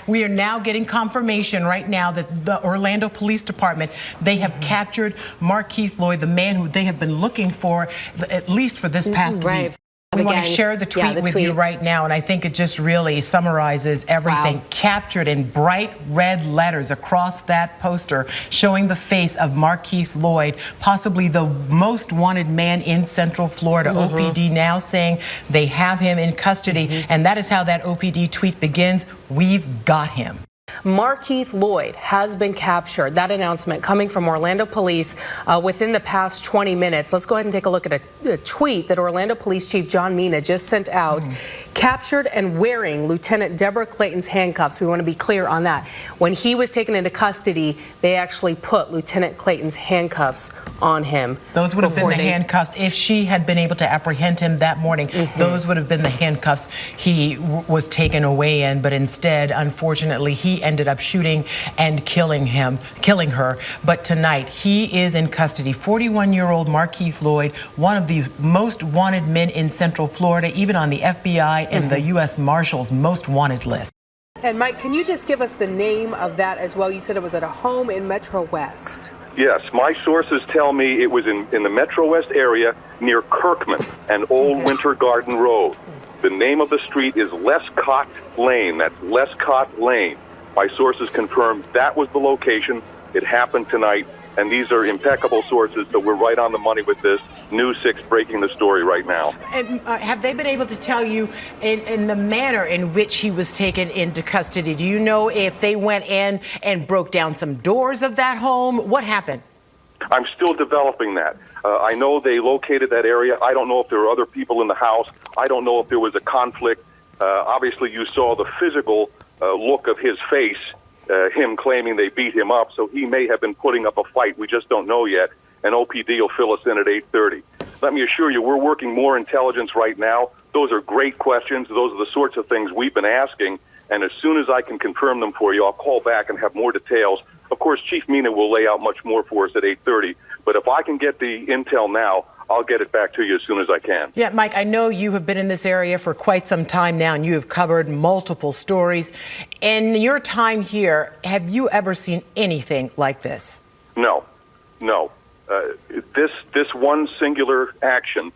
We are now getting confirmation right now that the Orlando Police Department, they have captured Markeith Loyd, the man who they have been looking for at least for this past week. We want to share the tweet with you right now, and I think it just really summarizes everything. Wow. Captured in bright red letters across that poster, showing the face of Markeith Loyd, possibly the most wanted man in Central Florida. OPD now saying they have him in custody, and that is how that OPD tweet begins. We've got him. Markeith Loyd has been captured. That announcement coming from Orlando Police within the past 20 minutes. Let's go ahead and take a look at a tweet that Orlando Police Chief John Mina just sent out. Captured and wearing Lieutenant Deborah Clayton's handcuffs. We want to be clear on that. When he was taken into custody, they actually put Lieutenant Clayton's handcuffs on him. Those would have been the handcuffs if she had been able to apprehend him that morning. Those would have been the handcuffs he was taken away in, but instead, unfortunately, he ended up shooting and killing her. But tonight, he is in custody. 41-year-old Markeith Loyd, one of the most wanted men in Central Florida, even on the FBI and the U.S. Marshals most wanted list. And Mike, can you just give us the name of that as well? You said it was at a home in Metro West. Yes, my sources tell me it was in the Metro West area near Kirkman and Old Winter Garden Road. The name of the street is Lescott Lane. That's Lescott Lane. My sources confirmed that was the location. It happened tonight, and these are impeccable sources, so we're right on the money with this. News 6 breaking the story right now. And have they been able to tell you in the manner in which he was taken into custody? Do you know if they went in and broke down some doors of that home? What happened? I'm still developing that. I know they located that area. I don't know if there were other people in the house. I don't know if there was a conflict. Obviously, you saw the physical look of his face, him claiming they beat him up, so he may have been putting up a fight. We just don't know yet, and OPD will fill us in at 8:30. Let me assure you, we're working more intelligence right now. Those are great questions. Those are the sorts of things we've been asking, and as soon as I can confirm them for you, I'll call back and have more details. Of course, Chief Mina will lay out much more for us at 8:30, but if I can get the intel now, I'll get it back to you as soon as I can. Yeah, Mike, I know you have been in this area for quite some time now, and you have covered multiple stories. In your time here, have you ever seen anything like this? No. This one singular action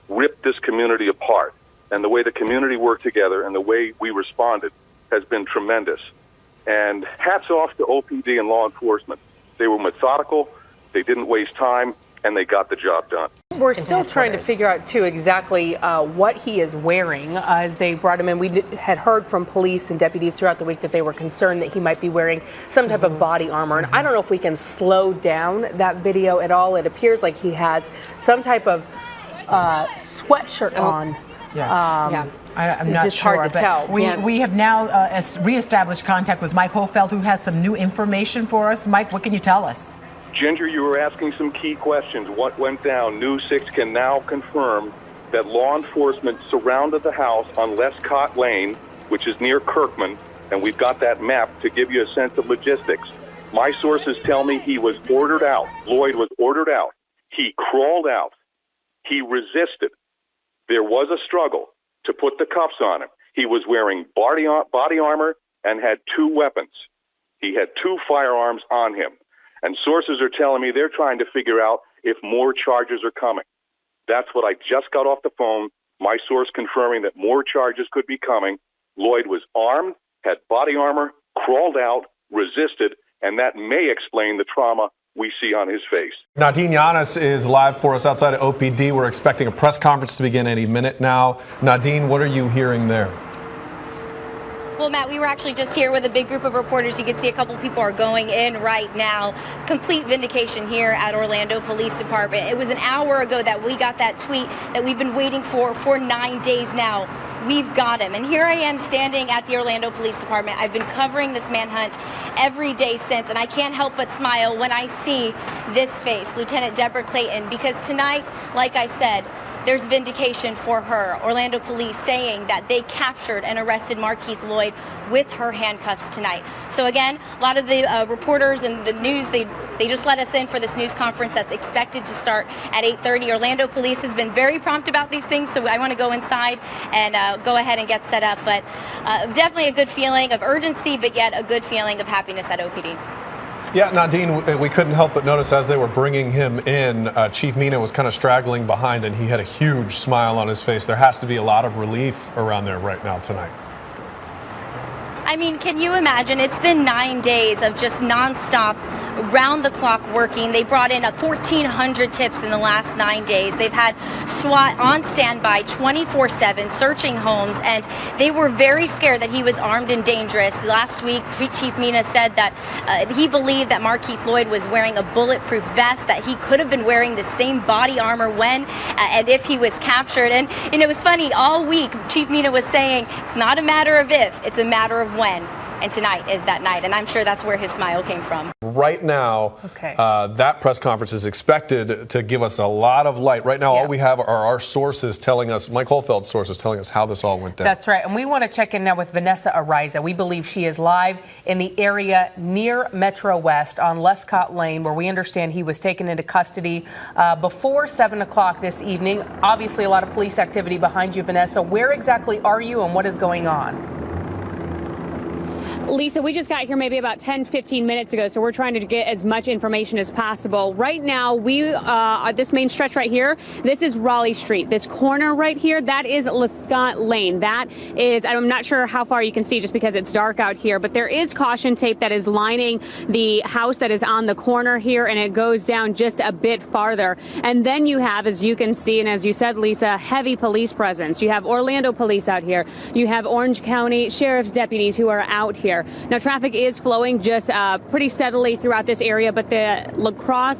ripped this community apart, and the way the community worked together and the way we responded has been tremendous. And hats off to OPD and law enforcement. They were methodical, they didn't waste time, and they got the job done. We're still trying to figure out, too, exactly what he is wearing as they brought him in. We had heard from police and deputies throughout the week that they were concerned that he might be wearing some type of body armor. And I don't know if we can slow down that video at all. It appears like he has some type of sweatshirt on. I'm not just sure. Hard to tell. We have now reestablished contact with Mike Hofeld, who has some new information for us. Mike, what can you tell us? Ginger, you were asking some key questions. What went down? News 6 can now confirm that law enforcement surrounded the house on Lescott Lane, which is near Kirkman, and we've got that map to give you a sense of logistics. My sources tell me he was ordered out. Loyd was ordered out. He crawled out. He resisted. There was a struggle to put the cuffs on him. He was wearing body armor and had 2 weapons. He had 2 firearms on him. And sources are telling me they're trying to figure out if more charges are coming. That's what I just got off the phone. My source confirming that more charges could be coming. Loyd was armed, had body armor, crawled out, resisted, and that may explain the trauma we see on his face. Nadine Yanis is live for us outside of OPD. We're expecting a press conference to begin any minute now. Nadine, what are you hearing there? Well, Matt, we were actually just here with a big group of reporters. You can see a couple people are going in right now. Complete vindication here at Orlando Police Department. It was an hour ago that we got that tweet that we've been waiting for 9 days now. We've got him. And here I am standing at the Orlando Police Department. I've been covering this manhunt every day since, and I can't help but smile when I see this face, Lieutenant Deborah Clayton, because tonight, like I said, there's vindication for her. Orlando police saying that they captured and arrested Markeith Loyd with her handcuffs tonight. So again, a lot of the reporters and the news, they just let us in for this news conference that's expected to start at 8:30. Orlando police has been very prompt about these things, so I want to go inside and go ahead and get set up. But definitely a good feeling of urgency, but yet a good feeling of happiness at OPD. Yeah, Nadine, we couldn't help but notice as they were bringing him in, Chief Mina was kind of straggling behind, and he had a huge smile on his face. There has to be a lot of relief around there right now tonight. I mean, can you imagine? It's been 9 days of just nonstop, round-the-clock working. They brought in 1,400 tips in the last 9 days. They've had SWAT on standby 24/7, searching homes, and they were very scared that he was armed and dangerous. Last week, Chief Mina said that he believed that Markeith Loyd was wearing a bulletproof vest, that he could have been wearing the same body armor when and if he was captured. And it was funny, all week, Chief Mina was saying, it's not a matter of if, it's a matter of when. And tonight is that night, and I'm sure that's where his smile came from. Right now, that press conference is expected to give us a lot of light. Right now, all we have are our sources telling us, Mike Holfeld's sources telling us how this all went down. That's right, and we want to check in now with Vanessa Ariza. We believe she is live in the area near Metro West on Lescott Lane, where we understand he was taken into custody before 7 o'clock this evening. Obviously, a lot of police activity behind you, Vanessa. Where exactly are you and what is going on? Lisa, we just got here maybe about 10-15 minutes ago, so we're trying to get as much information as possible. Right now, this main stretch right here, this is Raleigh Street. This corner right here, that is Lescott Lane. That is, I'm not sure how far you can see just because it's dark out here, but there is caution tape that is lining the house that is on the corner here, and it goes down just a bit farther. And then you have, as you can see, and as you said, Lisa, heavy police presence. You have Orlando police out here. You have Orange County Sheriff's deputies who are out here. Now, traffic is flowing just pretty steadily throughout this area, but the Lescott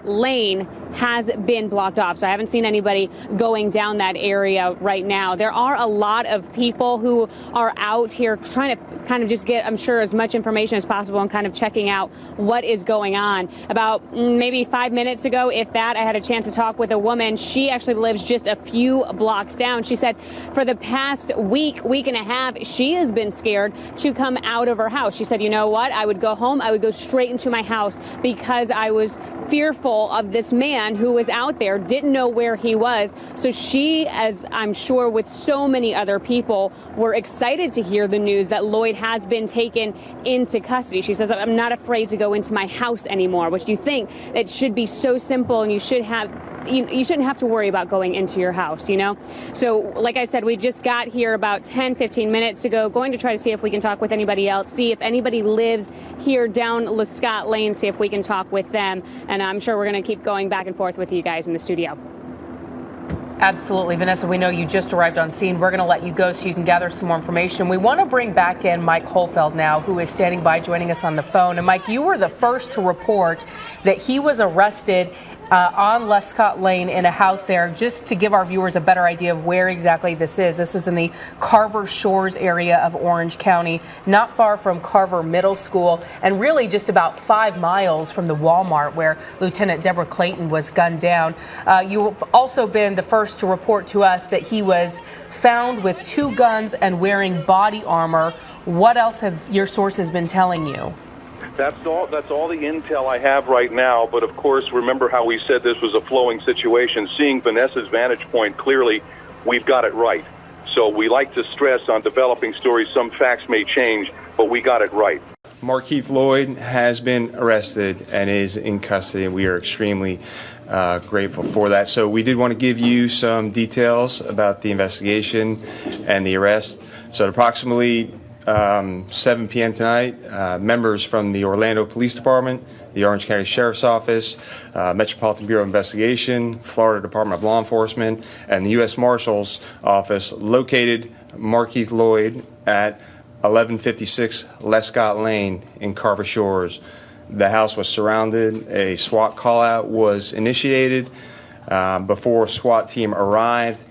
Lane has been blocked off, so I haven't seen anybody going down that area right now. There are a lot of people who are out here trying to kind of just get, I'm sure, as much information as possible and kind of checking out what is going on. About maybe 5 minutes ago, if that, I had a chance to talk with a woman. She actually lives just a few blocks down. She said for the past week and a half, she has been scared to come out of her house. She said, you know what, I would go home, I would go straight into my house because I was fearful of this man who was out there, didn't know where he was. So she, as I'm sure with so many other people, were excited to hear the news that Loyd has been taken into custody. She says, I'm not afraid to go into my house anymore, which you think it should be so simple and you shouldn't have to worry about going into your house, you know? So like I said, we just got here about 10-15 minutes ago, going to try to see if we can talk with anybody else, see if anybody lives here down Lescott Lane, see if we can talk with them. And I'm sure we're going to keep going back and forth with you guys in the studio. Absolutely. Vanessa, we know you just arrived on scene. We're going to let you go so you can gather some more information. We want to bring back in Mike Holfeld now, who is standing by joining us on the phone. And Mike, you were the first to report that he was arrested on Lescott Lane in a house there. Just to give our viewers a better idea of where exactly this is. This is in the Carver Shores area of Orange County, not far from Carver Middle School, and really just about 5 miles from the Walmart where Lieutenant Deborah Clayton was gunned down. You've also been the first to report to us that he was found with 2 guns and wearing body armor. What else have your sources been telling you? That's all the intel I have right now. But of course, remember how we said this was a flowing situation. Seeing Vanessa's vantage point clearly, we've got it right. So we like to stress on developing stories. Some facts may change, but we got it right. Markeith Loyd has been arrested and is in custody, and we are extremely grateful for that. So we did want to give you some details about the investigation and the arrest. So at approximately 7 p.m. tonight, members from the Orlando Police Department, the Orange County Sheriff's Office, Metropolitan Bureau of Investigation, Florida Department of Law Enforcement, and the U.S. Marshal's Office located Markeith Loyd at 1156 Lescott Lane in Carver Shores. The house was surrounded. A SWAT call-out was initiated. Before a SWAT team arrived,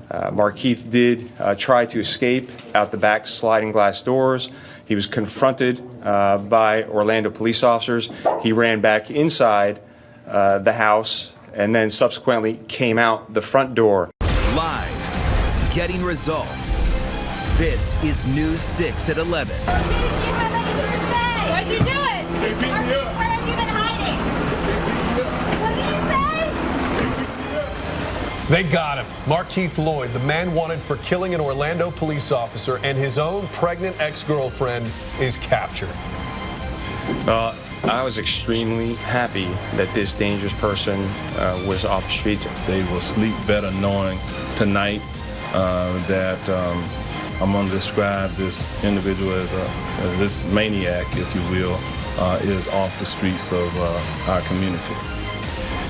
Markeith did try to escape out the back sliding glass doors. He was confronted by Orlando police officers. He ran back inside the house and then subsequently came out the front door. Live, getting results. This is News 6 at 11. What'd you do it? Where have you been hiding? What did you say? They got him. Markeith Loyd, the man wanted for killing an Orlando police officer and his own pregnant ex-girlfriend, is captured. I was extremely happy that this dangerous person was off the streets. They will sleep better knowing tonight that I'm going to describe this individual as this maniac, if you will, is off the streets of our community.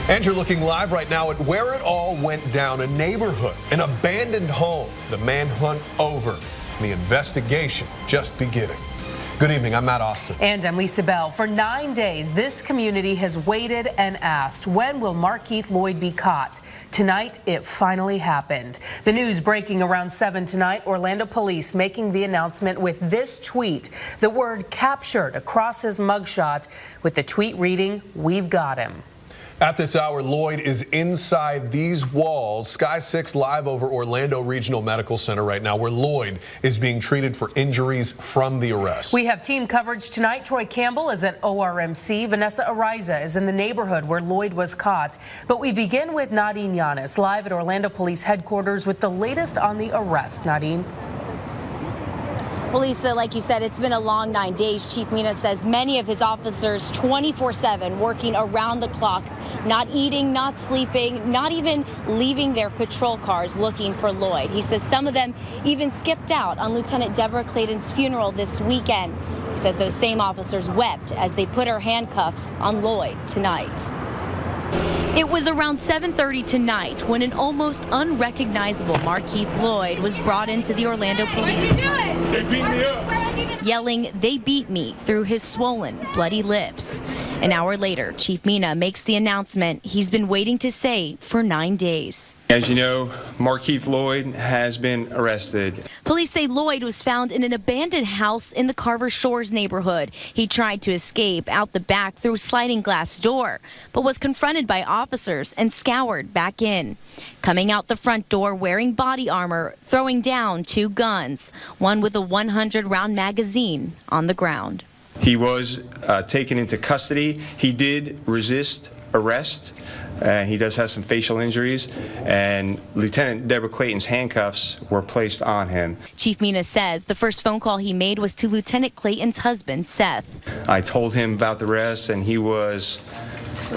And you're looking live right now at where it all went down, a neighborhood, an abandoned home, the manhunt over, and the investigation just beginning. Good evening, I'm Matt Austin. And I'm Lisa Bell. For 9 days, this community has waited and asked, when will Markeith Loyd be caught? Tonight, it finally happened. The news breaking around 7 tonight, Orlando police making the announcement with this tweet, the word captured across his mugshot, with the tweet reading, "We've got him." At this hour, Loyd is inside these walls. Sky 6 live over Orlando Regional Medical Center right now, where Loyd is being treated for injuries from the arrest. We have team coverage tonight. Troy Campbell is at ORMC. Vanessa Ariza is in the neighborhood where Loyd was caught. But we begin with Nadine Yanis, live at Orlando Police Headquarters with the latest on the arrest. Nadine. Well, Lisa, like you said, it's been a long 9 days. Chief Mina says many of his officers 24/7 working around the clock, not eating, not sleeping, not even leaving their patrol cars looking for Loyd. He says some of them even skipped out on Lieutenant Deborah Clayton's funeral this weekend. He says those same officers wept as they put her handcuffs on Loyd tonight. It was around 7:30 tonight when an almost unrecognizable Markeith Loyd was brought into the Orlando Police Department. They beat me up. Yelling, "They beat me," through his swollen, bloody lips. An hour later, Chief Mina makes the announcement he's been waiting to say for 9 days. As you know, Markeith Loyd has been arrested. Police say Loyd was found in an abandoned house in the Carver Shores neighborhood. He tried to escape out the back through a sliding glass door, but was confronted by officers and scoured back in. Coming out the front door wearing body armor, throwing down 2 guns, one with a 100-round magazine on the ground. He was taken into custody. He did resist arrest. He does have some facial injuries, and Lieutenant Deborah Clayton's handcuffs were placed on him. Chief Mina says the first phone call he made was to Lieutenant Clayton's husband, Seth. I told him about the arrest, and he was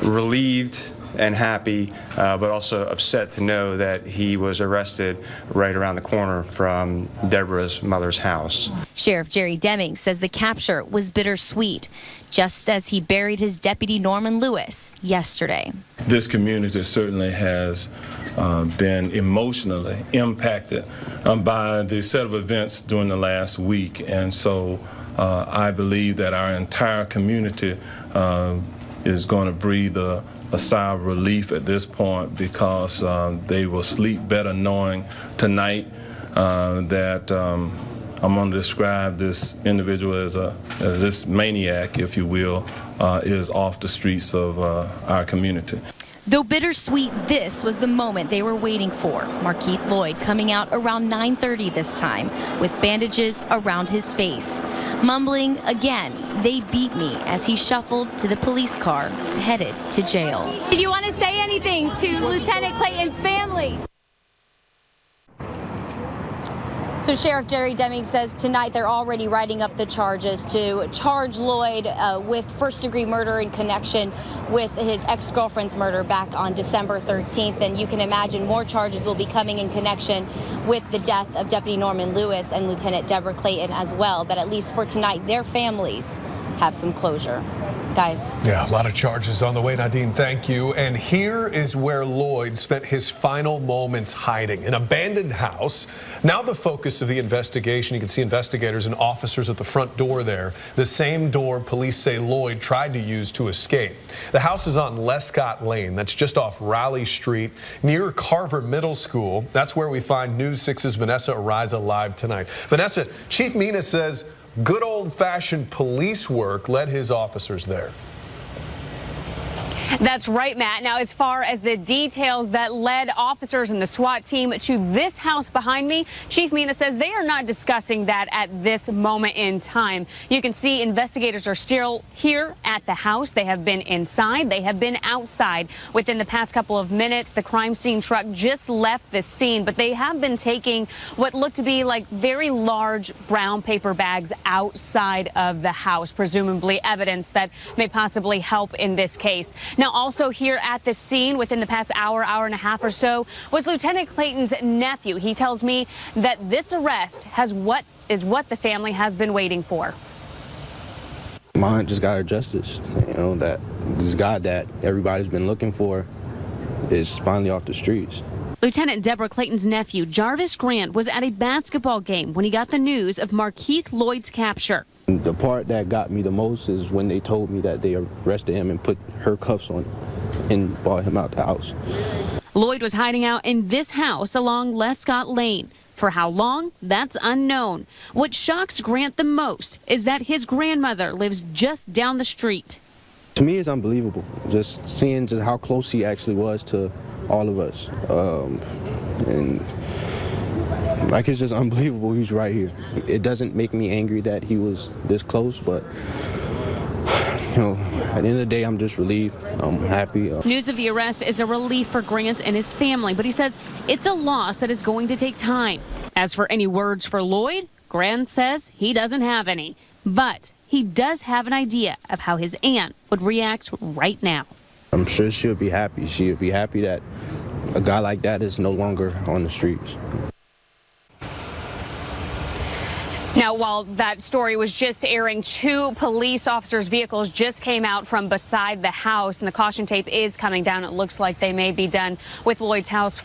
relieved and happy, but also upset to know that he was arrested right around the corner from Deborah's mother's house. Sheriff Jerry Deming says the capture was bittersweet, just as he buried his deputy Norman Lewis yesterday. This community certainly has been emotionally impacted by the set of events during the last week, and so I believe that our entire community is going to breathe a sigh of relief at this point, because they will sleep better knowing tonight that I'm going to describe this individual as this maniac, if you will, is off the streets of our community. Though bittersweet, this was the moment they were waiting for. Markeith Loyd coming out around 9:30 this time with bandages around his face. Mumbling again, "They beat me," as he shuffled to the police car headed to jail. Did you want to say anything to Lieutenant Clayton's family? So Sheriff Jerry Deming says tonight they're already writing up the charges to charge Loyd with first-degree murder in connection with his ex-girlfriend's murder back on December 13th. And you can imagine more charges will be coming in connection with the death of Deputy Norman Lewis and Lieutenant Deborah Clayton as well. But at least for tonight, their families have some closure. Guys. Yeah, a lot of charges on the way, Nadine. Thank you. And here is where Loyd spent his final moments hiding, an abandoned house. Now the focus of the investigation. You can see investigators and officers at the front door there, the same door police say Loyd tried to use to escape. The house is on Lescott Lane. That's just off Raleigh Street near Carver Middle School. That's where we find News 6's Vanessa Ariza live tonight. Vanessa, Chief Mina says good old-fashioned police work led his officers there. That's right, Matt. Now, as far as the details that led officers and the SWAT team to this house behind me, Chief Mina says they are not discussing that at this moment in time. You can see investigators are still here at the house. They have been inside. They have been outside. Within the past couple of minutes, the crime scene truck just left the scene, but they have been taking what looked to be like very large brown paper bags outside of the house, presumably evidence that may possibly help in this case. Now, also here at the scene within the past hour and a half or so was Lieutenant Clayton's nephew. He tells me that this arrest is what the family has been waiting for. My aunt just got her justice. You know, that this guy that everybody's been looking for is finally off the streets. Lieutenant Deborah Clayton's nephew, Jarvis Grant, was at a basketball game when he got the news of Markeith Loyd's capture. The part that got me the most is when they told me that they arrested him and put her cuffs on him and brought him out the house. Loyd was hiding out in this house along Lescott Lane. For how long? That's unknown. What shocks Grant the most is that his grandmother lives just down the street. To me, it's unbelievable, just seeing just how close he actually was to all of us. And like, it's just unbelievable he's right here. It doesn't make me angry that he was this close, but you know, at the end of the day, I'm just relieved. I'm happy. News of the arrest is a relief for Grant and his family, but he says it's a loss that is going to take time. As for any words for Loyd, Grant says he doesn't have any, but he does have an idea of how his aunt would react right now. I'm sure she'll be happy. She'll be happy that a guy like that is no longer on the streets. Now, while that story was just airing, 2 police officers' vehicles just came out from beside the house, and the caution tape is coming down. It looks like they may be done with Loyd's house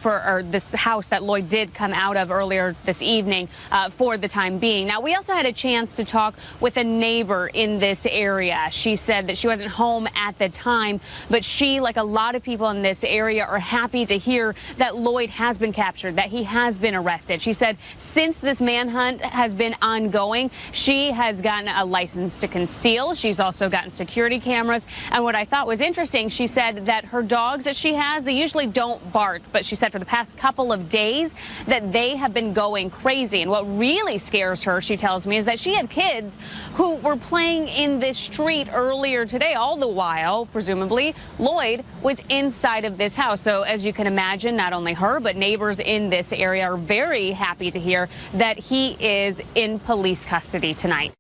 this house that Loyd did come out of earlier this evening for the time being. Now, we also had a chance to talk with a neighbor in this area. She said that she wasn't home at the time, but she, like a lot of people in this area, are happy to hear that Loyd has been captured, that he has been arrested. She said since this manhunt has been ongoing, she has gotten a license to conceal. She's also gotten security cameras. And what I thought was interesting, she said that her dogs that she has, they usually don't bark, but she said for the past couple of days that they have been going crazy. And what really scares her, she tells me, is that she had kids who were playing in this street earlier today, all the while, presumably, Loyd was inside of this house. So as you can imagine, not only her, but neighbors in this area are very happy to hear that he is in police custody tonight.